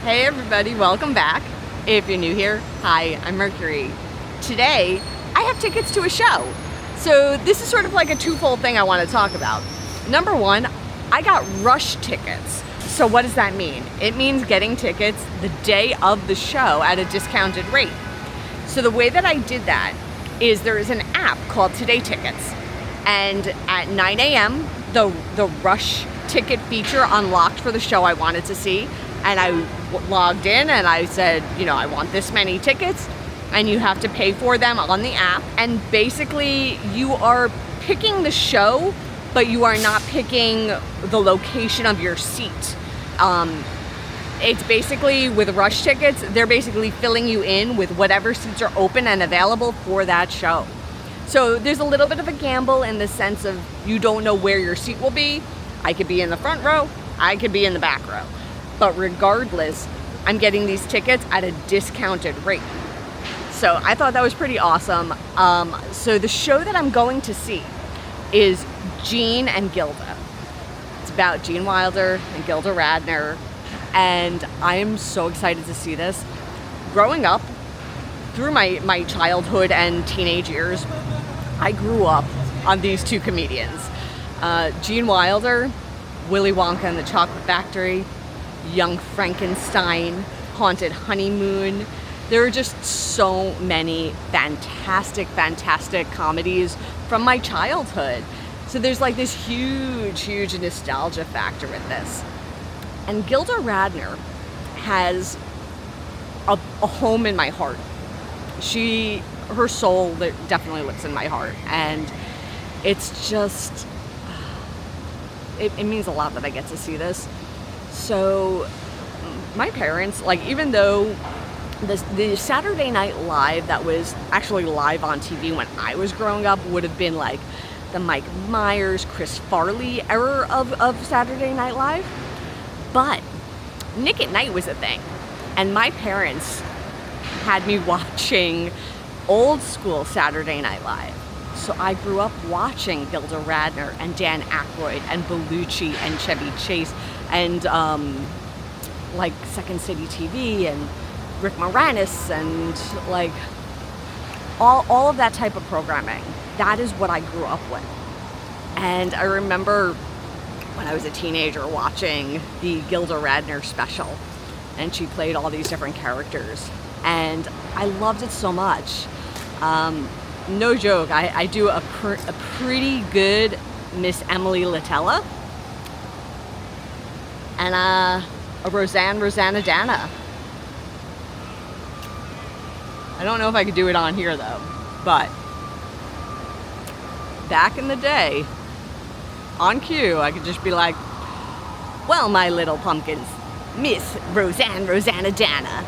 Hey everybody, welcome back. If you're new here, hi, I'm Mercury. Today, I have tickets to a show. So this is sort of like a twofold thing I want to talk about. Number one, I got rush tickets. So what does that mean? It means getting tickets the day of the show at a discounted rate. So the way that I did that is there is an app called TodayTix. And at 9 a.m., the rush ticket feature unlocked for the show I wanted to see. And I logged in and I said, I want this many tickets, and you have to pay for them on the app. And basically you are picking the show, but you are not picking the location of your seat. It's basically, with rush tickets, they're basically filling you in with whatever seats are open and available for that show. So there's a little bit of a gamble in the sense of you don't know where your seat will be. I could be in the front row, I could be in the back row. But regardless, I'm getting these tickets at a discounted rate. So I thought that was pretty awesome. So the show that I'm going to see is Gene and Gilda. It's about Gene Wilder and Gilda Radner. And I am so excited to see this. Growing up, through my childhood and teenage years, I grew up on these two comedians. Gene Wilder, Willy Wonka and the Chocolate Factory, Young Frankenstein, Haunted Honeymoon. There are just so many fantastic comedies from my childhood. So there's like this huge nostalgia factor with this. And Gilda Radner has a home in my heart. Her soul definitely lives in my heart. And it's just, it means a lot that I get to see this. So my parents, even though the Saturday Night Live that was actually live on TV when I was growing up would have been like the Mike Myers, Chris Farley era of Saturday Night Live, but Nick at Night was a thing. And my parents had me watching old school Saturday Night Live. So I grew up watching Gilda Radner and Dan Aykroyd and Bellucci and Chevy Chase and Second City TV and Rick Moranis and all of that type of programming. That is what I grew up with. And I remember when I was a teenager watching the Gilda Radner special, and she played all these different characters, and I loved it so much. No joke, I do a pretty good Miss Emily Latella and a Rosanna Dana. I don't know if I could do it on here though, but back in the day, on cue, I could just be like, well, my little pumpkins, Miss Rosanna Dana.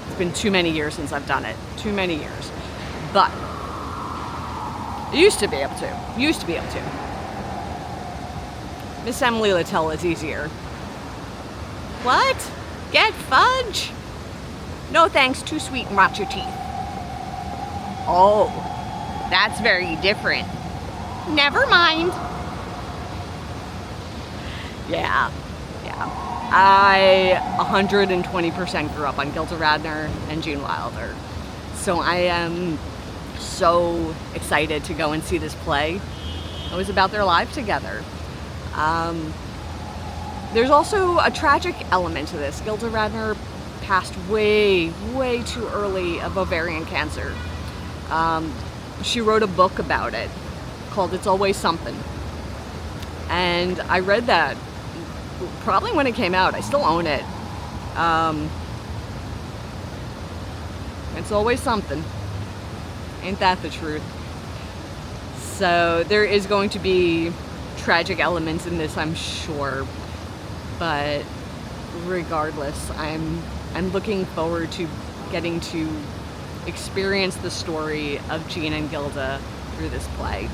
It's been too many years since I've done it. Too many years. But used to be able to. Miss Emily Latella is easier. What? Get fudge? No thanks, too sweet and rot your teeth. Oh, that's very different. Never mind. Yeah. I 120% grew up on Gilda Radner and Gene Wilder. So I am so excited to go and see this play. It was about their life together. There's also a tragic element to this. Gilda Radner passed way too early of ovarian cancer. She wrote a book about it called It's Always Something. And I read that probably when it came out. I still own it. It's always something. Ain't that the truth? So there is going to be tragic elements in this, I'm sure. But regardless, I'm looking forward to getting to experience the story of Gene and Gilda through this play.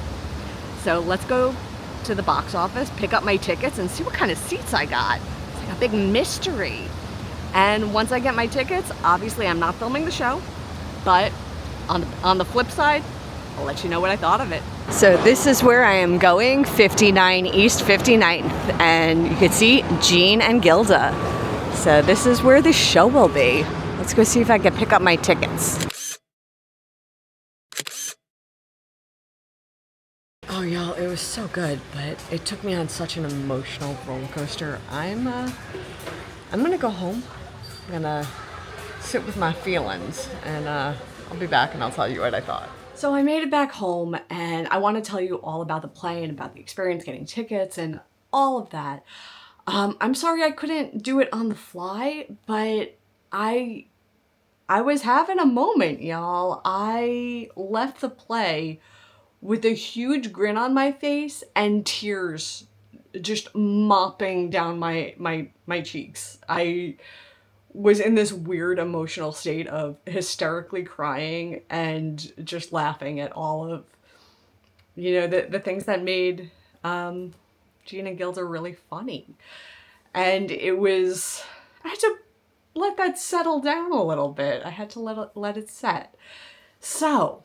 So let's go to the box office, pick up my tickets, and see what kind of seats I got. It's like a big mystery. And once I get my tickets, obviously I'm not filming the show, but on the flip side, I'll let you know what I thought of it. So this is where I am going, 59 East 59th, and you can see Gene and Gilda. So this is where the show will be. Let's go see if I can pick up my tickets. Oh, y'all, it was so good, but it took me on such an emotional roller coaster. I'm gonna go home. I'm gonna sit with my feelings, and I'll be back and I'll tell you what I thought. So I made it back home, and I want to tell you all about the play and about the experience, getting tickets and all of that. I'm sorry I couldn't do it on the fly, but I was having a moment, y'all. I left the play with a huge grin on my face and tears just mopping down my cheeks. I was in this weird emotional state of hysterically crying and just laughing at all of, the things that made Gene and Gilda really funny. And I had to let that settle down a little bit. I had to let it set. So,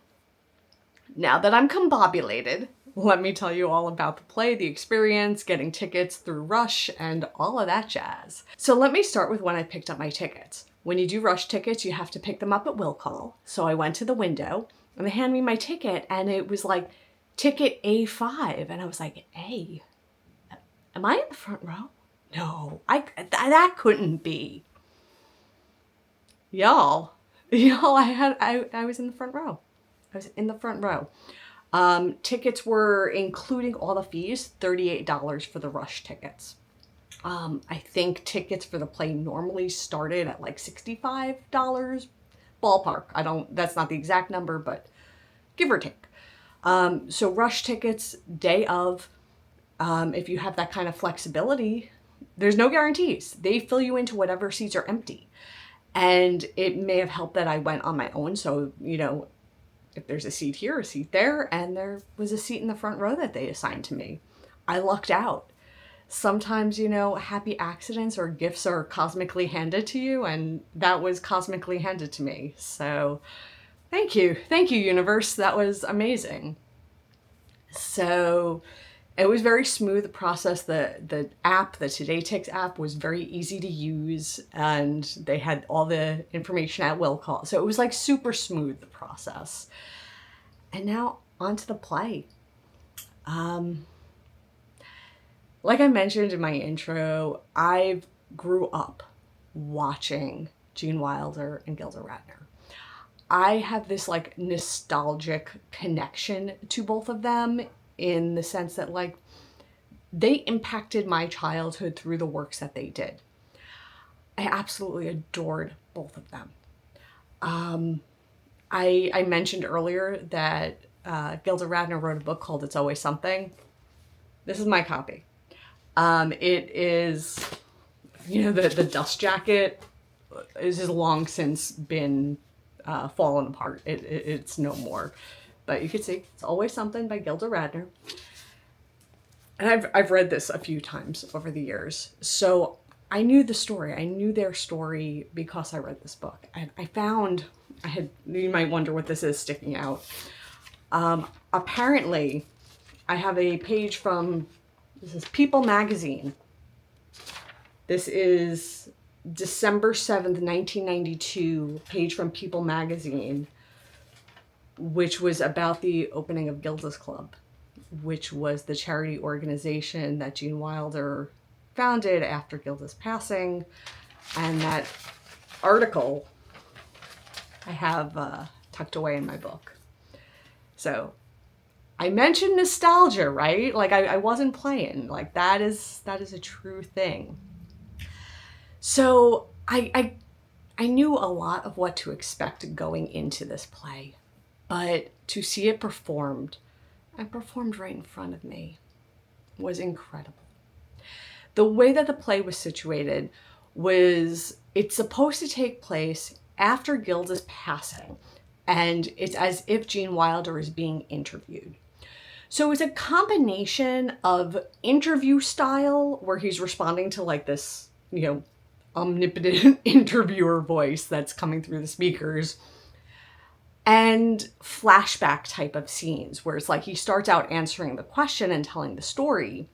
now that I'm combobulated, let me tell you all about the play, the experience, getting tickets through Rush, and all of that jazz. So let me start with when I picked up my tickets. When you do Rush tickets, you have to pick them up at will call. So I went to the window, and they handed me my ticket, and it was like, ticket A5. And I was like, A? Am I in the front row? No, that couldn't be. Y'all, I was in the front row. I was in the front row. Tickets were, including all the fees, $38 for the Rush tickets. I think tickets for the play normally started at like $65, ballpark. That's not the exact number, but give or take. So Rush tickets, day of, if you have that kind of flexibility, there's no guarantees. They fill you into whatever seats are empty. And it may have helped that I went on my own. So, if there's a seat here, a seat there, and there was a seat in the front row that they assigned to me, I lucked out. Sometimes, happy accidents or gifts are cosmically handed to you, and that was cosmically handed to me. So thank you, universe. That was amazing. So it was very smooth, the process. The app, the TodayTix app, was very easy to use, and they had all the information at will call. So it was like super smooth, the process. And now onto the play. Like I mentioned in my intro, I grew up watching Gene Wilder and Gilda Radner. I have this like nostalgic connection to both of them, in the sense that like they impacted my childhood through the works that they did. I absolutely adored both of them. I mentioned earlier that Gilda Radner wrote a book called It's Always Something. This is my copy. It is, the dust jacket has long since been fallen apart. It's no more. But you can see It's Always Something by Gilda Radner. And I've read this a few times over the years. So I knew the story. I knew their story because I read this book. And you might wonder what this is sticking out. Apparently, I have a page this is People magazine. This is December 7th, 1992, page from People magazine, which was about the opening of Gilda's Club, which was the charity organization that Gene Wilder founded after Gilda's passing. And that article I have tucked away in my book. So I mentioned nostalgia, right? Like I wasn't playing. Like that is a true thing. So I knew a lot of what to expect going into this play, but to see it performed right in front of me was incredible. The way that the play was situated was, it's supposed to take place after Gilda's passing, and it's as if Gene Wilder is being interviewed. So it's a combination of interview style, where he's responding to like this, omnipotent interviewer voice that's coming through the speakers, and flashback type of scenes, where it's like he starts out answering the question and telling the story,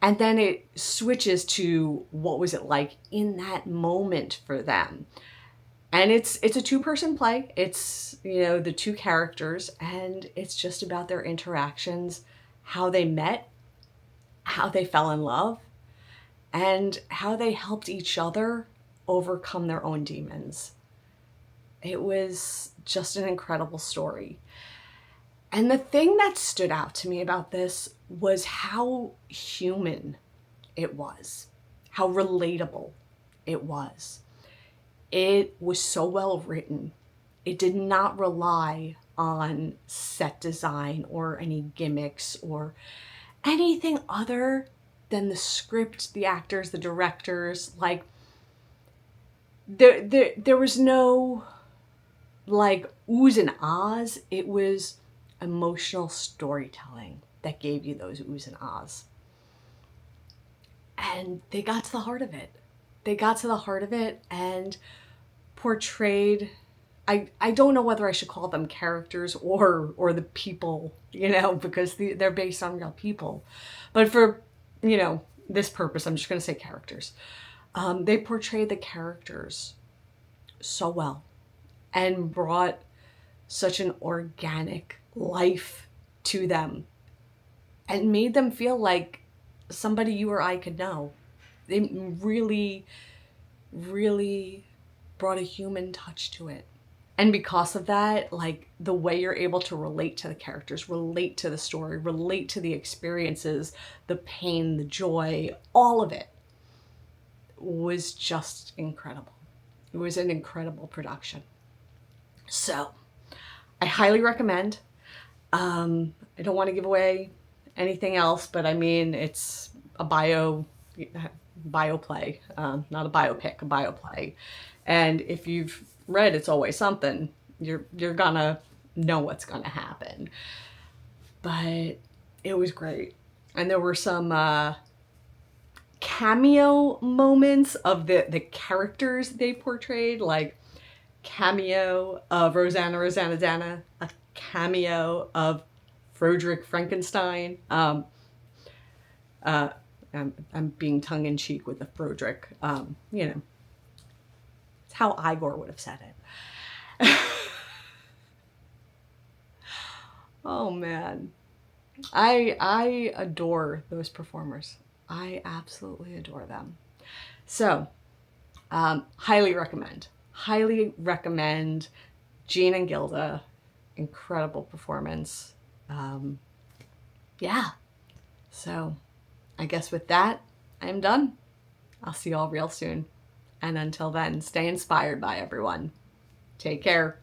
And then it switches to what was it like in that moment for them. And it's a two-person play. It's, the two characters, and it's just about their interactions, how they met, how they fell in love, and how they helped each other overcome their own demons. It was just an incredible story. And the thing that stood out to me about this was how human it was, how relatable it was. It was so well written. It did not rely on set design or any gimmicks or anything other than the script, the actors, the directors. Like, there was no like oohs and ahs. It was emotional storytelling that gave you those oohs and ahs. And they got to the heart of it. They got to the heart of it and portrayed, I don't know whether I should call them characters or the people, because they're based on real people. But for, this purpose, I'm just going to say characters. They portrayed the characters so well and brought such an organic life to them and made them feel like somebody you or I could know. They really, really brought a human touch to it. And because of that, like, the way you're able to relate to the characters, relate to the story, relate to the experiences, the pain, the joy, all of it was just incredible. It was an incredible production. So I highly recommend. I don't want to give away anything else, but I mean, it's a bio play, not a biopic, a bio play. And if you've read It's Always Something, you're gonna know what's gonna happen. But it was great. And there were some cameo moments of the characters they portrayed, like cameo of Rosanna Dana, a cameo of Frederick Frankenstein. I'm being tongue-in-cheek with the Frederick. It's how Igor would have said it. Oh man, I adore those performers. I absolutely adore them. So, highly recommend. Highly recommend Gene and Gilda. Incredible performance. Yeah. So, I guess with that, I'm done. I'll see you all real soon. And until then, stay inspired by everyone. Take care.